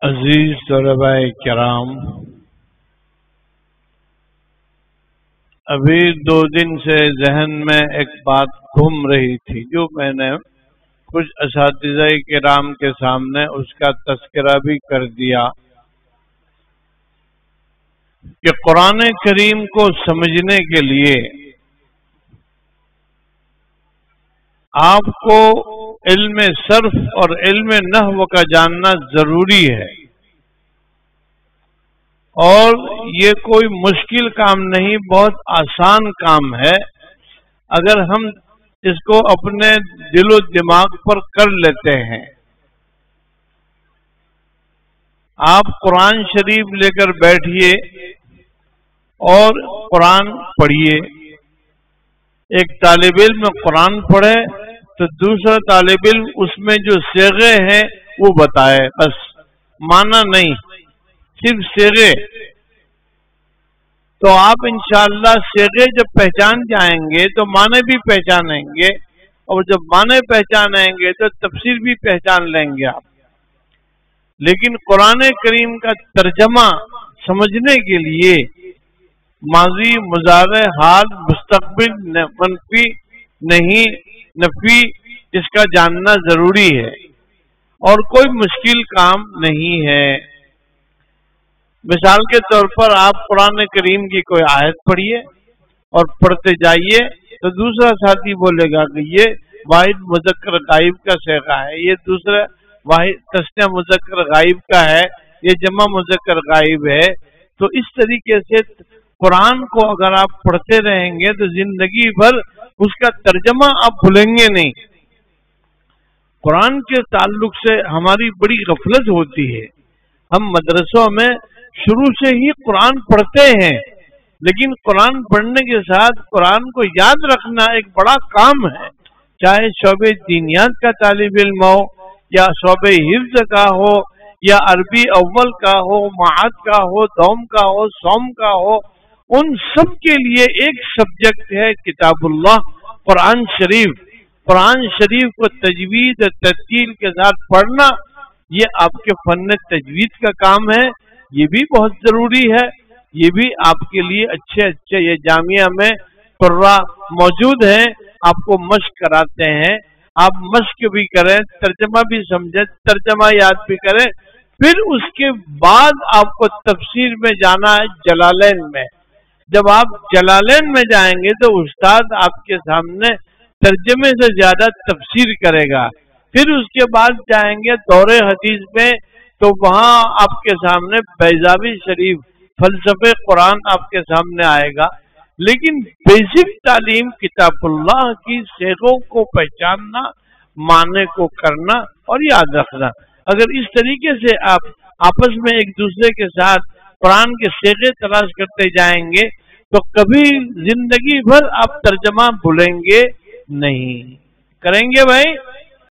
عزیز طلباء کرام، ابھی 2 دن سے ذہن میں ایک بات گھوم رہی تھی جو میں نے کچھ اساتذہ کرام کے سامنے اس کا تذکرہ بھی کر دیا کہ قرآن کریم کو سمجھنے کے لیے آپ کو علم صرف اور علم نحو کا جاننا ضروری ہے، اور یہ کوئی مشکل کام نہیں، بہت آسان کام ہے اگر ہم اس کو اپنے دل و دماغ پر کر لیتے ہیں۔ آپ قرآن شریف لے کر بیٹھیے اور قرآن پڑھیے۔ ایک طالب علم قرآن پڑھے تو دوسرا طالب علم اس میں جو صیغے ہیں وہ بتائے، بس معنی نہیں، صرف صیغے۔ تو آپ انشاءاللہ صیغے جب پہچان جائیں گے تو معنی بھی پہچانیں گے، اور جب معنی پہچانیں گے تو تفسیر بھی پہچان لیں گے آپ۔ لیکن قرآن کریم کا ترجمہ سمجھنے کے لیے ماضی، مضارع، حال، مستقبل، منفی، نہیں، نفی، اس کا جاننا ضروری ہے اور کوئی مشکل کام نہیں ہے۔ مثال کے طور پر آپ قرآن کریم کی کوئی آیت پڑھیے اور پڑھتے جائیے تو دوسرا ساتھی بولے گا کہ یہ واحد مذکر غائب کا صیغہ ہے، یہ دوسرا واحد تثنیہ مذکر غائب کا ہے، یہ جمع مذکر غائب ہے۔ تو اس طریقے سے قرآن کو اگر آپ پڑھتے رہیں گے تو زندگی بھر اس کا ترجمہ آپ بھولیں گے نہیں۔ قرآن کے تعلق سے ہماری بڑی غفلت ہوتی ہے، ہم مدرسوں میں شروع سے ہی قرآن پڑھتے ہیں، لیکن قرآن پڑھنے کے ساتھ قرآن کو یاد رکھنا ایک بڑا کام ہے، چاہے شعبہ دینیات کا طالب علم ہو یا شعبہ حفظ کا ہو یا عربی اول کا ہو، معاد کا ہو، دوم کا ہو، سوم کا ہو، ان سب کے لیے ایک سبجیکٹ ہے کتاب اللہ قرآن شریف۔ قرآن شریف کو تجوید اور ترتیل کے ساتھ پڑھنا یہ آپ کے فن تجوید کا کام ہے، یہ بھی بہت ضروری ہے، یہ بھی آپ کے لیے اچھے یہ جامعہ میں قراء موجود ہیں، آپ کو مشق کراتے ہیں، آپ مشق بھی کریں، ترجمہ بھی سمجھیں، ترجمہ یاد بھی کریں۔ پھر اس کے بعد آپ کو تفسیر میں جانا ہے جلالین میں۔ جب آپ جلالین میں جائیں گے تو استاد آپ کے سامنے ترجمے سے زیادہ تفسیر کرے گا۔ پھر اس کے بعد جائیں گے دور حدیث میں تو وہاں آپ کے سامنے بیضاوی شریف فلسفہ قرآن آپ کے سامنے آئے گا۔ لیکن بیسک تعلیم کتاب اللہ کی صیغوں کو پہچاننا، معنی کو کرنا اور یاد رکھنا، اگر اس طریقے سے آپ آپس میں ایک دوسرے کے ساتھ قرآن کے صیغے تلاش کرتے جائیں گے تو کبھی زندگی بھر آپ ترجمہ بھولیں گے نہیں۔ کریں گے بھائی؟